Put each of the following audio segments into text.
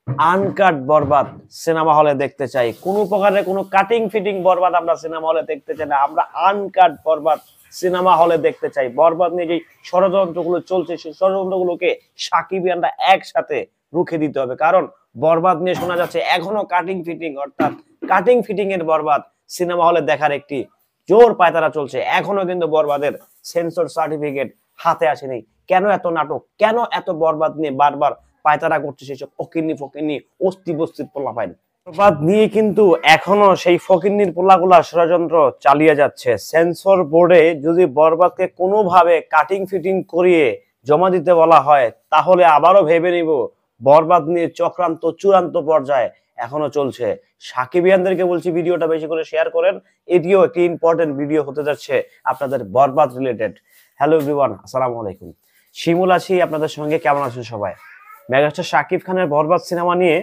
Uncut বরবাদ cinema হলে দেখতে চাই, কোনো প্রকারের কোনো কাটিং ফিটিং বরবাদ আমরা সিনেমা হলে দেখতে চাই না, আমরা আনকাট বরবাদ সিনেমা হলে দেখতে চাই। বরবাদ নিয়ে যে ষড়যন্ত্রগুলো চলছে সেই ষড়যন্ত্রগুলোকে সাকিবিয়ানরা একসাথে রুখে দিতে হবে, কারণ বরবাদ নিয়ে শোনা যাচ্ছে এখনো কাটিং ফিটিং অর্থাৎ কাটিং ফিটিং এর বরবাদ সিনেমা হলে দেখার একটি জোর পায়তারা চলছে। এখনো কিন্তু বরবাদের সেন্সর সার্টিফিকেট হাতে আসেনি। কেন এত নাটক, কেন এত বরবাদ নিয়ে বারবার পায়তারা করছে সেসব ফকিন্নি অস্থি বস্তির পোলা পায়। বরবাদ নিয়ে কিন্তু এখনো সেই ফকিন্নির পোলাগুলা ষড়যন্ত্র চালিয়ে যাচ্ছে। সেন্সর বোর্ডে যদি বরবাদকে কোনোভাবে কাটিং ফিটিং করিয়ে জমা দিতে বলা হয় তাহলে আবারও ভেবে নিব বরবাদ নিয়ে চক্রান্ত চূড়ান্ত পর্যায়ে এখনো চলছে। সাকিবিয়ানদেরকে বলছি ভিডিওটা বেশি করে শেয়ার করেন, এটিও একটি ইম্পর্টেন্ট ভিডিও হতে যাচ্ছে আপনাদের বরবাদ রিলেটেড। হ্যালো এভরিওয়ান, আসসালামু আলাইকুম। শিমুল আছি আপনাদের সঙ্গে। কেমন আছেন সবাই? মেগাস্টার শাকিব খানের বরবাদ সিনেমা নিয়ে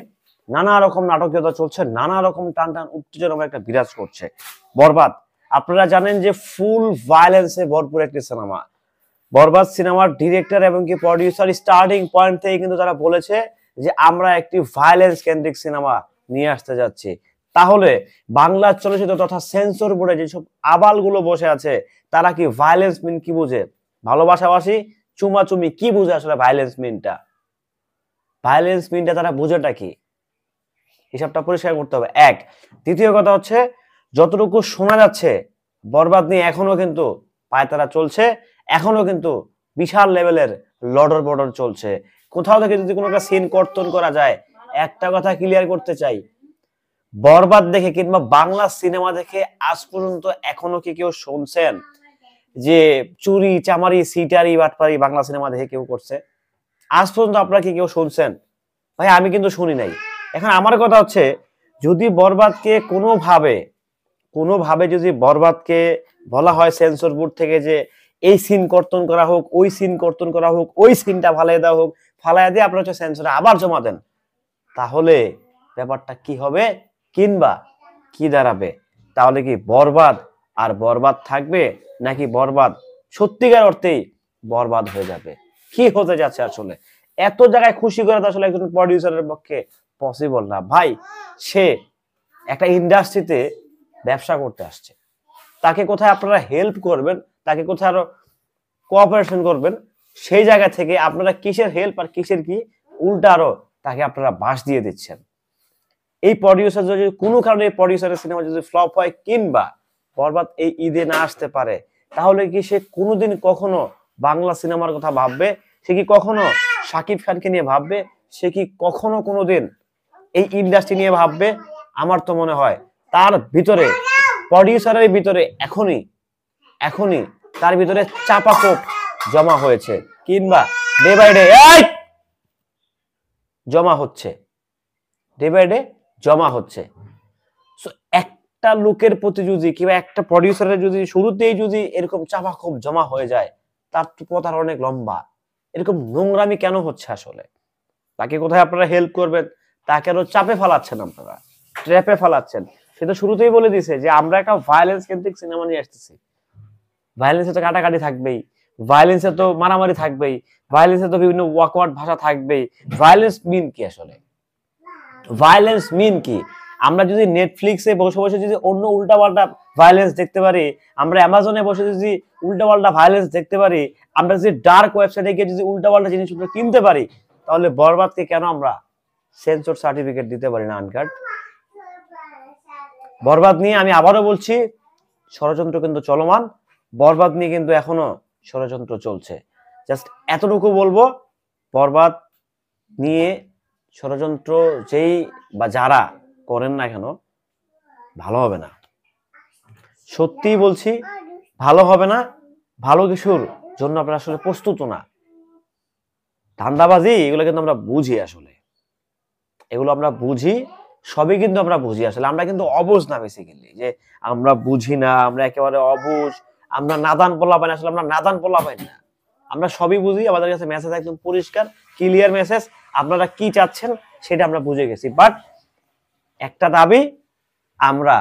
নানা রকম নাটকীয়তা চলছে, নানা রকম টান টান উত্তেজনা একটা বিরাজ করছে। বরবাদ আপনারা জানেন যে ফুল ভায়োলেন্সে ভরপুর একটি সিনেমা। বরবাদ সিনেমার ডিরেক্টর এবং কি প্রডিউসার স্টার্টিং পয়েন্ট থেকে কিন্তু তারা বলেছে যে আমরা একটি ভায়োলেন্স কেন্দ্রিক সিনেমা নিয়ে আসতে যাচ্ছি। তাহলে বাংলা চলচ্চিত্র তথা সেন্সর বোর্ডে যেসব আবালগুলো বসে আছে তারা কি ভায়োলেন্স মিন কি বুঝে, ভালোবাসাবাসি চুমাচুমি কি বুঝে আসলে ভায়োলেন্স মিনটা? ভায়োলেন্স মিনটা তারা বুঝেটা কি, হিসাবটা পরিষ্কার করতে হবে। এক, দ্বিতীয় কথা হচ্ছে যতটুকু শোনা যাচ্ছে বরবাদ নিয়ে এখনো কিন্তু পায়তারা চলছে, এখনো কিন্তু বিশাল লেভেলের লডর বর্ডর চলছে। কোথাও থেকে যদি কোনো একটা সিন কর্তন করা যায়, একটা কথা ক্লিয়ার করতে চাই, বরবাদ দেখে কিংবা বাংলা সিনেমা দেখে আজ পর্যন্ত এখনো কি কেউ শুনছেন যে চুরি চামারি সিটারি বাটপারি বাংলা সিনেমা দেখে কেউ করছে? আজ পর্যন্ত আপনারা কি কেউ শুনছেন? ভাই আমি কিন্তু শুনি নাই। এখন আমার কথা হচ্ছে যদি বরবাদকে কোনোভাবে যদি বরবাদকে বলা হয় সেন্সর বোর্ড থেকে যে এই সিন কর্তন করা হোক, ওই সিন কর্তন করা হোক, ওই সিনটা ফালাই দেওয়া হোক, ফালাই দিয়ে আপনারা হচ্ছে সেন্সরে আবার জমা দেন, তাহলে ব্যাপারটা কি হবে কিংবা কি দাঁড়াবে? তাহলে কি বরবাদ আর বরবাদ থাকবে, নাকি বরবাদ সত্যিকার অর্থেই বরবাদ হয়ে যাবে? কি হতে যাচ্ছে আসলে? এত জায়গায় খুশি করা তো আসলে একজন প্রডিউসারের পক্ষে পসিবল না ভাই। সে একটা ইন্ডাস্ট্রিতে ব্যবসা করতে আসছে, তাকে কোথায় আপনারা হেল্প করবেন, তাকে কোথায় আরো কোঅপারেশন করবেন, সেই জায়গা থেকে আপনারা কিসের হেল্প আর কিসের কি উল্টা আরো তাকে আপনারা বাস দিয়ে দিচ্ছেন। এই প্রডিউসার যদি কোনো কারণে এই প্রডিউসারের সিনেমা যদি ফ্লপ হয় কিংবা বরবাদ এই ঈদে না আসতে পারে, তাহলে কি সে কোনোদিন কখনো বাংলা সিনেমার কথা ভাববে? সে কি কখনো শাকিব খানকে নিয়ে ভাববে? সে কি কখনো কোনোদিন এই ইন্ডাস্ট্রি নিয়ে ভাববে? আমার তো মনে হয় তার ভিতরে, প্রডিউসারের ভিতরে এখনই তার ভিতরে চাপা কোপ জমা হয়েছে কিংবা ডে বাই ডে জমা হচ্ছে, ডে বাই ডে জমা হচ্ছে। একটা লোকের প্রতি যদি কিংবা একটা প্রডিউসারের যদি শুরুতেই যদি এরকম চাপা কোপ জমা হয়ে যায়, তার তো পথার অনেক লম্বা। এরকম নোংরামি কেন হচ্ছে আসলে? তাকে কোথায় আপনারা হেল্প করবেন, তাকে আরো চাপে ফেলাচ্ছেন, আপনারা ট্র্যাপে ফেলাচ্ছেন। সে তো শুরুতেই বলে দিছে যে আমরা একটা ভায়োলেন্স কেন্দ্রিক সিনেমা নিয়ে আসতেছি। ভায়োলেন্সে তো কাটাকাটি থাকবেই, ভায়োলেন্সে তো মারামারি থাকবেই, ভায়োলেন্সে তো বিভিন্ন ওয়াকওয়ার্ড ভাষা থাকবেই। ভায়োলেন্স মিন কি আসলে? ভায়োলেন্স মিন কি? আমরা যদি নেটফ্লিক্সে বসে বসে যদি অন্য উল্টাপাল্টা ভায়োলেন্স দেখতে পারি, আমরা অ্যামাজনে বসে যদি উল্টাপাল্টা ভায়োলেন্স দেখতে পারি, আমরা যদি ডার্ক ওয়েবসাইটে গিয়ে যদি উল্টাপাল্টা জিনিসপত্র কিনতে পারি, তাহলে বরবাদকে কেন আমরা সেন্সর সার্টিফিকেট দিতে পারি না আনকাট? বরবাদ নিয়ে আমি আবারও বলছি ষড়যন্ত্র কিন্তু চলমান, বরবাদ নিয়ে কিন্তু এখনো ষড়যন্ত্র চলছে। জাস্ট এতটুকু বলবো, বরবাদ নিয়ে ষড়যন্ত্র যেই বা যারা করেন না কেন ভালো হবে না। সত্যিই বলছি ভালো হবে না। ভালো কিছুর জন্য আপনারা আসলে প্রস্তুত না। ধান্দাবাজি এগুলো কিন্তু আমরা বুঝি, আসলে এগুলো আমরা বুঝি, সবই কিন্তু আমরা বুঝি। আসলে আমরা কিন্তু অবুঝ না, বেসিক্যালি যে আমরা বুঝি না, আমরা একেবারে অবুঝ, আমরা নাদান পোলা পাই না। আসলে আমরা নাদান পোলা পাই না, আমরা সবই বুঝি। আমাদের কাছে মেসেজ একদম পরিষ্কার ক্লিয়ার মেসেজ, আপনারা কি চাচ্ছেন সেটা আমরা বুঝে গেছি। বাট একটা দাবি, আমরা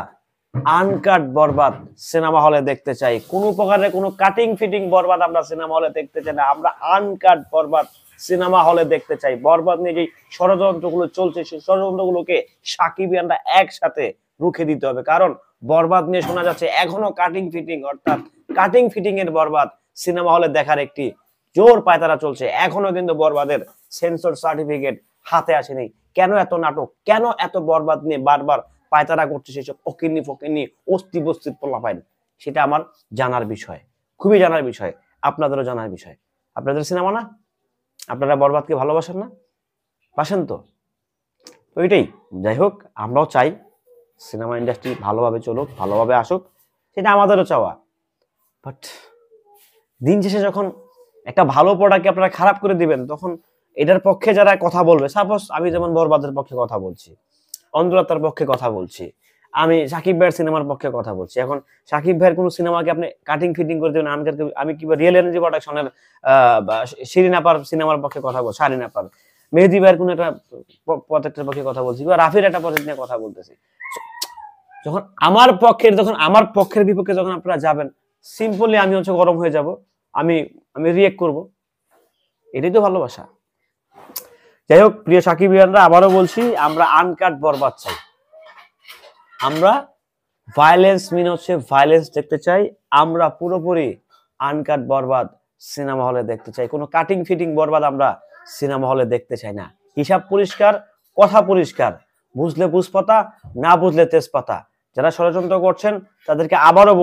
আনকাট বরবাদ সিনেমা হলে দেখতে চাই। কোনো প্রকারের কোনো কাটিং ফিটিং বরবাদ আমরা সিনেমা হলে দেখতে চাই না, আমরা আনকাট বরবাদ সিনেমা হলে দেখতে চাই। বরবাদ নিয়ে যে ষড়যন্ত্রগুলো চলছে সেই ষড়যন্ত্রগুলোকে সাকিবিয়ানরা একসাথে রুখে দিতে হবে। কারণ বরবাদ নিয়ে শোনা যাচ্ছে এখনো কাটিং ফিটিং, অর্থাৎ কাটিং ফিটিং এর বরবাদ সিনেমা হলে দেখার একটি জোর পায়তারা চলছে। এখনো কিন্তু বরবাদের সেন্সর সার্টিফিকেট হাতে আসেনি। কেন এত নাটক, কেন এত বরবাদ নিয়ে বারবার পায়তারা করছে সেসব ফকিন্নি অস্থি বস্তির পোলাপাইন, সেটা আমার জানার বিষয়, খুবই জানার বিষয়, আপনাদেরও জানার বিষয়। আপনাদের সিনেমা না, আপনারা বরবাদকে ভালোবাসেন না? বাসেন তো? ওইটাই, যাই হোক, আমরাও চাই সিনেমা ইন্ডাস্ট্রি ভালোভাবে চলুক, ভালোভাবে আসুক, সেটা আমাদেরও চাওয়া। বাট দিন শেষে যখন একটা ভালো প্রোডাক্টকে আপনারা খারাপ করে দিবেন, তখন এটার পক্ষে যারা কথা বলবে, সাপোজ আমি যেমন বরবাদের পক্ষে কথা বলছি, অন্ধরাতার পক্ষে কথা বলছি, আমি সাকিব ভাইয়ের সিনেমার পক্ষে কথা বলছি। এখন সাকিব ভাইয়ের কোনো সিনেমাকে আপনি কাটিং ফিটিং করে দেবেন, আমি কিংবা রিয়েল এনার্জি প্রোডাকশনের শিরিন আপার সিনেমার পক্ষে কথা বলছি, শারিন আপার, মেহেদী ভাইয়ের কোনো একটা প্রজেক্টের পক্ষে কথা বলছি, বা রাফির একটা প্রজেক্ট নিয়ে কথা বলতেছি। যখন আমার পক্ষের বিপক্ষে যখন আপনারা যাবেন, সিম্পলি আমি গরম হয়ে যাব, আমি রিয়েক্ট করব। এটাই তো ভালোবাসা। যাই হোক, প্রিয় সাকিবিয়ানরা, আবারও বলছি, আমরা আনকাট বরবাদ চাই। আমরা ভায়োলেন্স ভায়োলেন্স দেখতে চাই। আমরা পুরোপুরি আনকাট বরবাদ সিনেমা হলে দেখতে চাই। কোনো কাটিং ফিটিং বরবাদ আমরা সিনেমা হলে দেখতে চাই না। হিসাব পরিষ্কার, কথা পরিষ্কার, বুঝলে বুঝপাতা, না বুঝলে তেজপাতা। যারা ষড়যন্ত্র করছেন তাদেরকে আবারও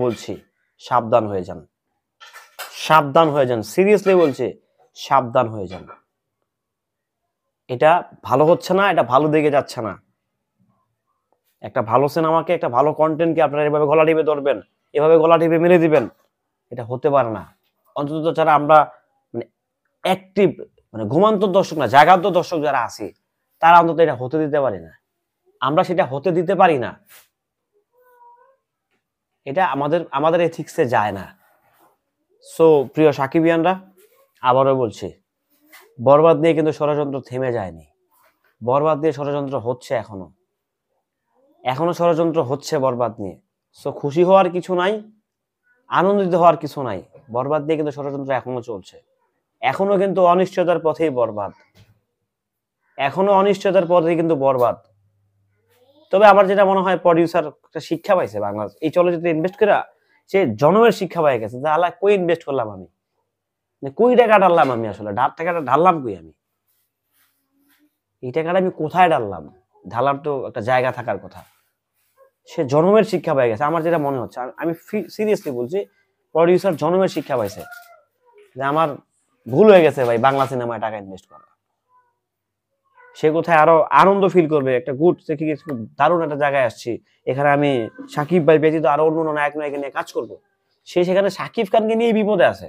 বলছি, সাবধান হয়ে যান, সিরিয়াসলি বলছি, সাবধান হয়ে যান। এটা ভালো হচ্ছে না, এটা ভালো দিকে যাচ্ছে না। একটা ভালো সিনেমাকে, একটা ভালো কন্টেন্টকে আপনারা এভাবে গলা টিপে ধরবেন, এভাবে গলা টিপে মেরে দিবেন, এটা হতে পারে না। অন্তত যারা আমরা অ্যাক্টিভ, ঘুমান্ত দর্শক না, জাগান্ত দর্শক যারা আছি, তারা অন্তত এটা হতে দিতে পারি না। আমরা সেটা হতে দিতে পারি না। এটা আমাদের এথিক্সে যায় না। সো প্রিয় সাকিবিয়ানরা, আবারও বলছি, বরবাদ নিয়ে কিন্তু ষড়যন্ত্র থেমে যায়নি। বরবাদ নিয়ে ষড়যন্ত্র হচ্ছে, এখনো ষড়যন্ত্র হচ্ছে বরবাদ নিয়ে। সো খুশি হওয়ার কিছু নাই, আনন্দিত হওয়ার কিছু নাই। বরবাদ নিয়ে কিন্তু ষড়যন্ত্র এখনো চলছে, এখনো কিন্তু অনিশ্চয়তার পথেই বরবাদ, কিন্তু বরবাদ। তবে আমার যেটা মনে হয়, প্রডিউসার একটা শিক্ষা পাইছে বাংলাদেশ এই চলচ্চিত্রে ইনভেস্ট করে, সে জনমের শিক্ষা পাই গেছে যে আল্লাহ কই ইনভেস্ট করলাম আমি, কই টাকা ঢাললাম আমি, আসলে টাকাটা ঢাললাম কই আমি, এই টাকাটা আমি কোথায় ঢাললাম, ঢালার তো একটা জায়গা থাকার কথা। সে জনমের শিক্ষা পাই গেছে, আমার যেটা মনে হচ্ছে, আমি সিরিয়াসলি বলছি, প্রডিউসার জনমের শিক্ষা পাইছে যে আমার ভুল হয়ে গেছে ভাই বাংলা সিনেমায় টাকা ইনভেস্ট করা। সে কোথায় আরো আনন্দ ফিল করবে, একটা গুড, দারুণ একটা জায়গায় আসছি, এখানে আমি সাকিব ভাই ব্যতীত আরো অন্য নায়ক নায়িকা নিয়ে কাজ করব। সে সেখানে সাকিব খানকে নিয়ে বিপদে আছে,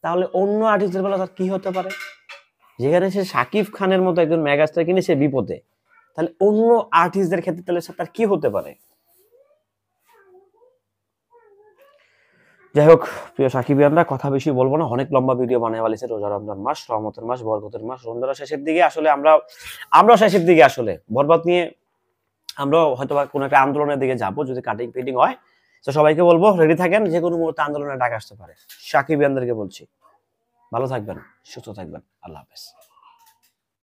তাহলে অন্য আর্টিস্টদের বেলা তার কি হতে পারে? যেখানে সে সাকিব খানের মতো একজন মেগাস্টার কিনে সে বিপদে, তাহলে অন্য আর্টিস্টদের ক্ষেত্রে তাহলে তার কি হতে পারে? যাই হোক, প্রিয় সাকিবিয়ানরা, কথা বেশি বলবো না, অনেক লম্বা ভিডিও বানায় ফেলেছে। রোজা রমজান মাস, রহমতের মাস, বরকতের মাস, রমজানের শেষের দিকে আসলে আমরা শেষের দিকে আসলে বরবাদ নিয়ে আমরা হয়তো কোনো একটা আন্দোলনের দিকে যাবো যদি কাটিং ফিটিং হয়। তো সবাইকে বলবো রেডি থাকেন, যে কোনো মুহূর্তে আন্দোলনের ডাক আসতে পারে। সাকিবিয়ানদেরকে বলছি, ভালো থাকবেন, সুস্থ থাকবেন, আল্লাহ হাফেজ।